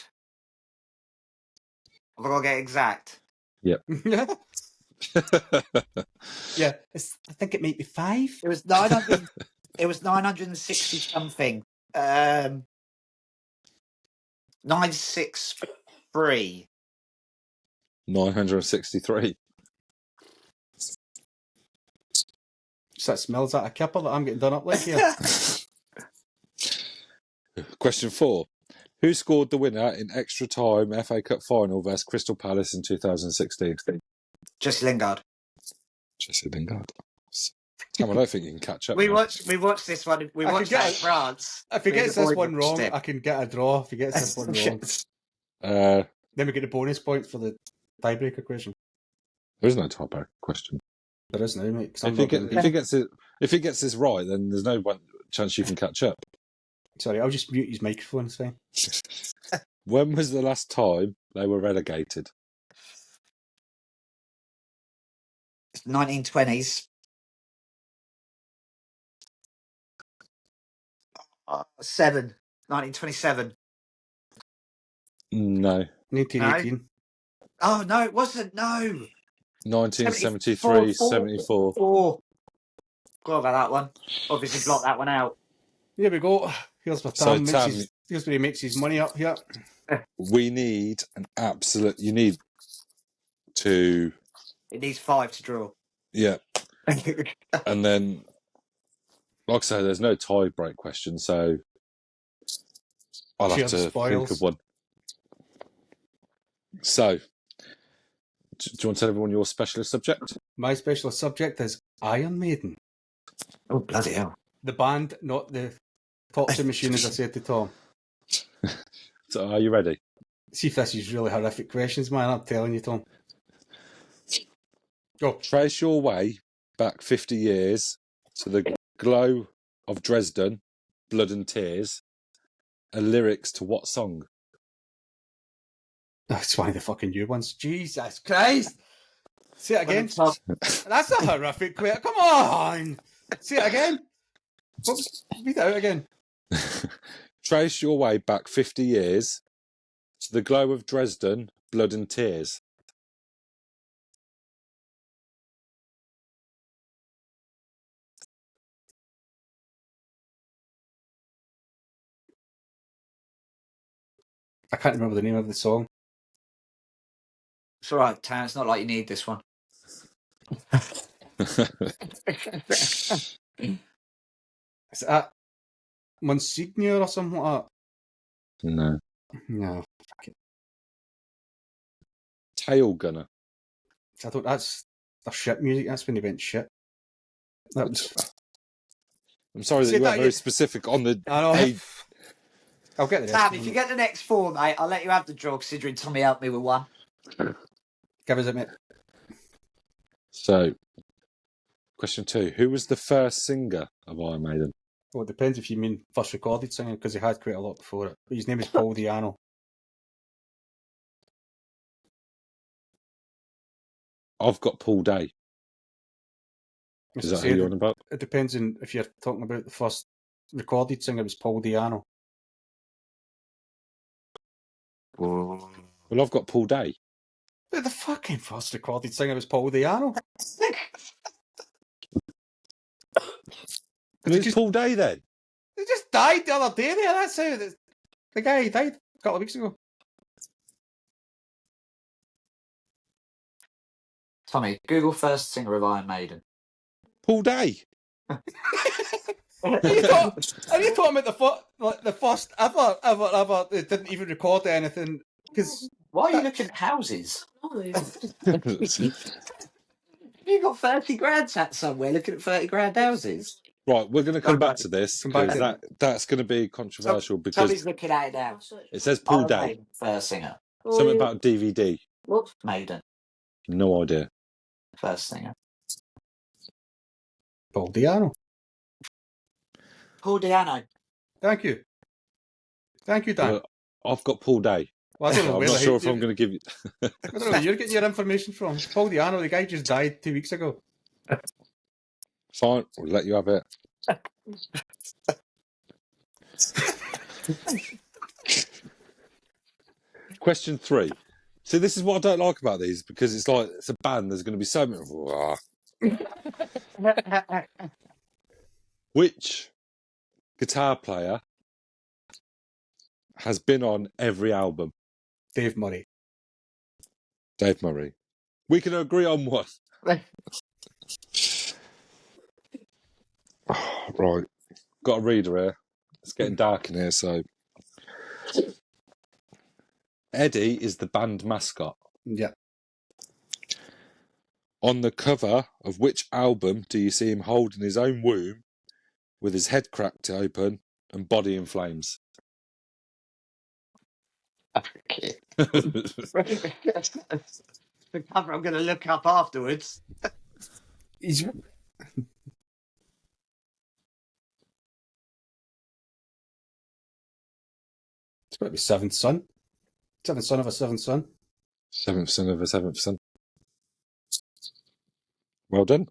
Have I got to get exact? Yep. Yeah, I think it might be 5. It was 900. It was 960 something. 963. 963. So that smells like a kipper that I'm getting done up like here. Question 4. Who scored the winner in extra time FA Cup final versus Crystal Palace in 2016? Jesse Lingard. Jesse Lingard. Tam, I don't think you can catch up. We now. watched this one. We I watched could that get in France. If he Me and gets the this boys one watched wrong, it. I can get a draw. If he gets this one wrong, There then we get the bonus points for the tiebreaker question. is no tiebreaker question. There is now, mate. 'cause I'm If he, not get, gonna- if he gets this right, then there's no chance you can catch up. Sorry, I'll just mute his microphone. It's fine. When was the last time they were relegated? 1920s. 1927. No. 1918. Oh no, it wasn't. No. 1973, 74. Oh, forgot about that one. Obviously, block that one out. Here we go. Here's where So, Tam Tam, here's where he makes his money up here. we need an absolute... You need to... It needs 5 to draw. Yeah. And then, like I say, there's no tie break question, so I'll Share have the to think of spoils. one. So, do you want to tell everyone your specialist subject? My specialist subject is Iron Maiden. Oh, bloody hell. The band, not the toxin machine, as I said to Tom. So, are you ready? See if this is really horrific questions, man. I'm telling you, Tom. Go. Trace your way back 50 years to the glow of Dresden, blood and tears, and lyrics to what song? That's one of the fucking new ones. Jesus Christ! Say it again. That's a horrific question. Come on! Say it again. Read it out again. Trace your way back 50 years to the glow of Dresden, blood and tears. I can't remember the name of the song. It's all right, Tam. It's not like you need this one. Is that Monsignor or something like No. that? No. Fuck it. Tail Gunner. That's the shit music. That's when he went shit. That was. I'm sorry that Say you weren't that very again. specific on the I know. age. I'll get the rest. Tam, of if them. you get the next four, mate, I'll let you have the draw, considering Tommy helped me with one. Give us a minute. So, question 2. Who was the first singer of Iron Maiden? Well, it depends if you mean first recorded singer, because he had quite a lot before it. But his name is Paul Di'Anno. I've got Paul Day. As Is I that who said, you're on about? it depends on if you're talking about the first recorded singer. It was Paul Di'Anno. Well, I've got Paul Day. But the fucking first recorded singer was Paul Di'Anno. Who's Paul Day then? He just died the other day there. That's how the guy died a couple of weeks ago. Tommy, Google first singer of Iron Maiden. Paul Day. Are you talking about the first ever that didn't even record anything? Because Why are you looking at houses? No. You got 30 grand sat somewhere looking at 30 grand houses. Right, we're going to come back to this Come back because to that's going to be controversial because Tommy's looking at it now. it says Paul Iron Day. Maiden, first singer. Something about DVD. What? Maiden, No idea. first singer. Paul Di'Anno. Paul Di'Anno. Thank you, Dan. Well, I've got Paul Day. Well, I don't know I'm where not the sure heck if I'm going to give you. I don't know where you're getting your information from. Paul Di'Anno, the guy just died 2 weeks ago. Fine, we'll let you have it. Question 3. See, this is what I don't like about these because it's like it's a band. There's going to be so many. Which guitar player has been on every album? Dave Murray. Dave Murray. We can agree on one. Right. Got a reader here. It's getting dark in here, so. Eddie is the band mascot. Yeah. On the cover of which album do you see him holding his own womb with his head cracked open and body in flames? Okay. The cover I'm going to look up afterwards. He's. It's got to be Seventh Son. Seventh son of a seventh son. Seventh son of a seventh son. Well done.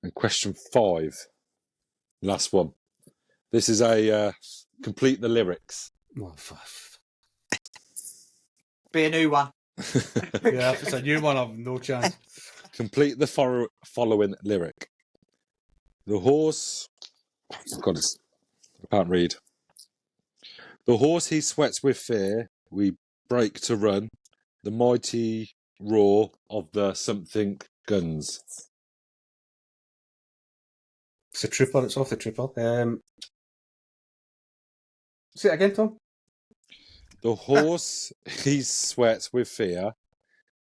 And question 5. Last one. This is a complete the lyrics. Oh, Be a new one. yeah, if it's a new one, I've no chance. Complete the following lyric. The horse... Oh, God, I can't read. The horse he sweats with fear, we break to run. The mighty roar of the something guns. It's a trooper. It's off the trooper. Say it again, Tom. The horse, he sweats with fear.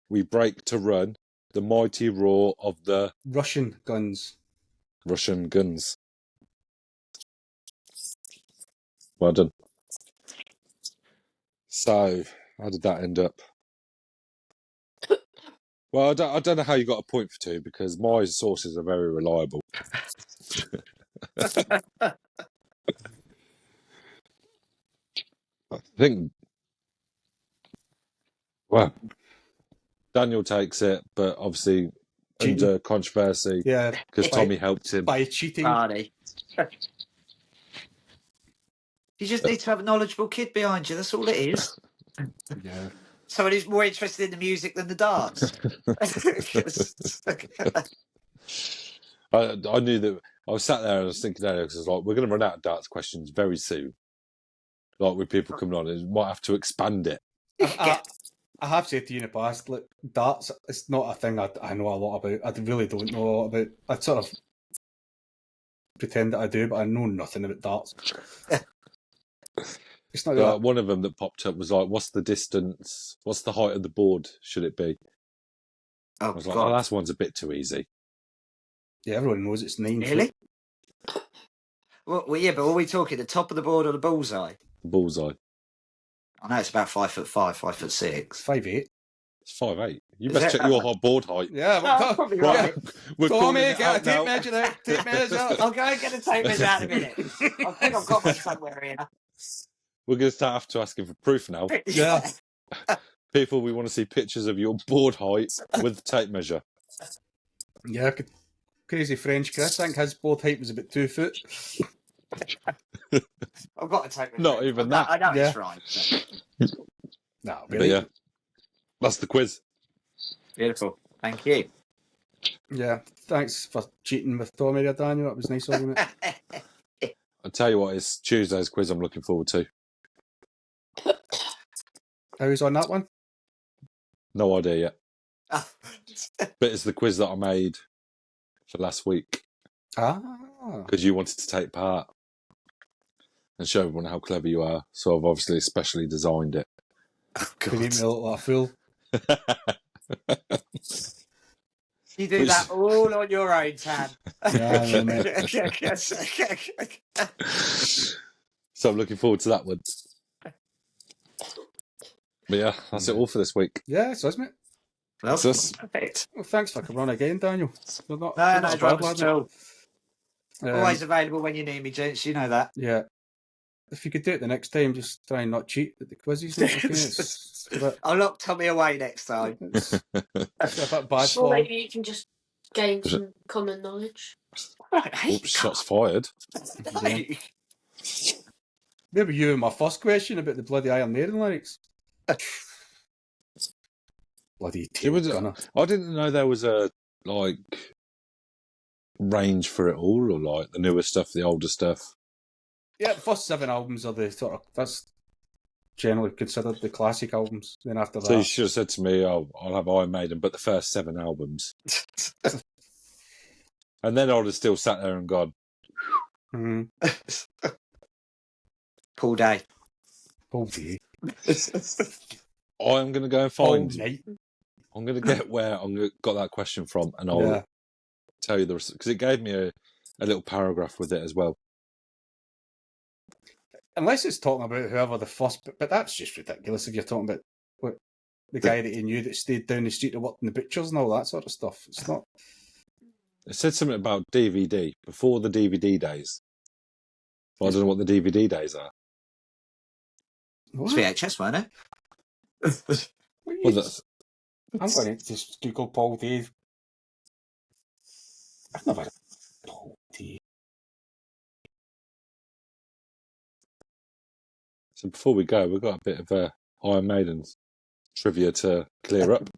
We break to run. The mighty roar of the Russian guns. Russian guns. Well done. So, how did that end up? Well, I don't know how you got a point for 2 because my sources are very reliable. I think, well, Daniel takes it, but obviously Cheating. under controversy Yeah, because Tommy helped him. by cheating. Barney. You just need to have a knowledgeable kid behind you. That's all it is. Yeah. Someone who's more interested in the music than the darts. I knew that. I was sat there and I was thinking earlier because I was like, we're going to run out of darts questions very soon. Like with people coming on, and might have to expand it. I have said to you in the past, look, darts, it's not a thing I know a lot about. I really don't know a lot about. I sort of pretend that I do, but I know nothing about darts. It's not that. One of them that popped up was like, what's the distance? What's the height of the board? Should it be? Oh, I was like, God. oh, that one's a bit too easy. Yeah, everyone knows it's 9 Really? foot. Well, yeah, but are we talking the top of the board or the bullseye? Bullseye. I know it's about 5'5", 5'6". 5'8". It's 5'8". You Is best it? check your board height. Yeah, Oh, probably right. We're calling Tommy, it get a out tape now. measure out. Tape measure out. I'll go and get a tape measure out in a minute. I think I've got one somewhere here. We're going to have to ask him for proof now. Yeah. People, we want to see pictures of your board height with tape measure. Yeah, crazy French Chris. I think his board height was about 2 foot. I've got a tape measure. Not even that. I know Yeah. it's right. So. No, But really. yeah, that's the quiz. Beautiful. Thank you. Yeah, thanks for cheating with Tommy there, Daniel. That was nice of you, mate. I'll tell you what, it's Tuesday's quiz I'm looking forward to. How's on that one? No idea yet. But it's the quiz that I made for last week Ah. because you wanted to take part and show everyone how clever you are. So I've obviously specially designed it. Could make me look like a fool. You do that all on your own, Tam. Yeah, I know, mate. So I'm looking forward to that one. But yeah, that's it all for this week. Yeah, it's us, mate. Well, It's us. perfect. Well, thanks for coming on again, Daniel. You're not, No, you're no not a bad dramas lad, at all. mate. Always available when you need me, gents. You know that. Yeah. If you could do it the next time, just try and not cheat at the quizzes. Mate, okay? It's a bit, I'll lock Tommy away next time. it's a bit bad Or for him. maybe you can just gain some common knowledge. Oops, shots fired. Maybe you and my first question about the bloody Iron Maiden lyrics. Bloody tail gunner. I didn't know there was a range for it all, or like the newer stuff, the older stuff. Yeah, the first 7 albums are the sort of, that's generally considered the classic albums. Then after that, So you should have said to me, "Oh, I'll have Iron Maiden," but the first 7 albums, and then I'd have still sat there and gone, Paul Day. Paul Day. "I'm going to go and All find. night. I'm going to get where got that question from, and I'll tell you the because it gave me a little paragraph with it as well." Unless it's talking about whoever the first, but that's just ridiculous if you're talking about the guy that you knew that stayed down the street to work in the butchers and all that sort of stuff. It's not. It said something about DVD before the DVD days. Well, I don't know what the DVD days are. It's VHS, wasn't it? Well, that's, I'm going to just Google Paul Day. I've never heard of Paul Day. so before we go, we've got a bit of Iron Maiden's trivia to clear up.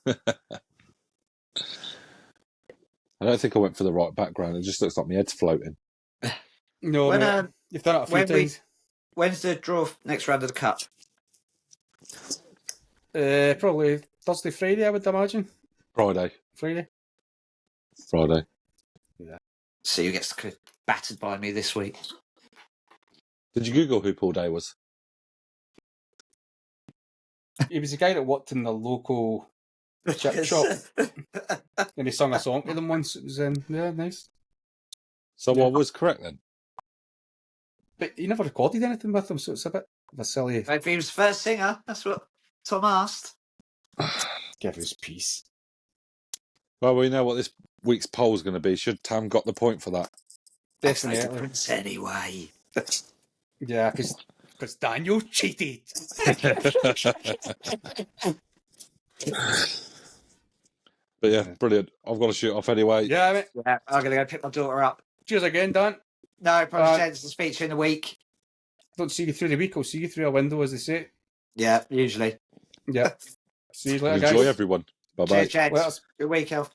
I don't think I went for the right background. It just looks like my head's floating. No, When, mate, you've done it a few when we- times. When's the draw next round of the cup? Probably Thursday, Friday, I would imagine. Friday. Friday. See who gets battered by me this week. Did you Google who Paul Day was? He was the guy that worked in the local chip shop, and he sung a song to them once. It was nice. So I was correct then. But he never recorded anything with them, so it's a bit of a silly. If he was the first singer, that's what Tom asked. Give us peace. Well, we know what this week's poll is going to be. Should Tam got the point for that? Definitely. Anyway. Yeah, because Daniel cheated. But yeah, brilliant. I've got to shoot off anyway. Yeah, mate. Yeah, I'm going to go pick my daughter up. Cheers again, Dan. No, probably chance to speak to you in a week. Don't see you through the week. I'll see you through a window, as they say. Yeah, usually. Yeah. See you later, Enjoy guys. everyone. Bye bye. Cheers, gents. Well, Good week, Elf.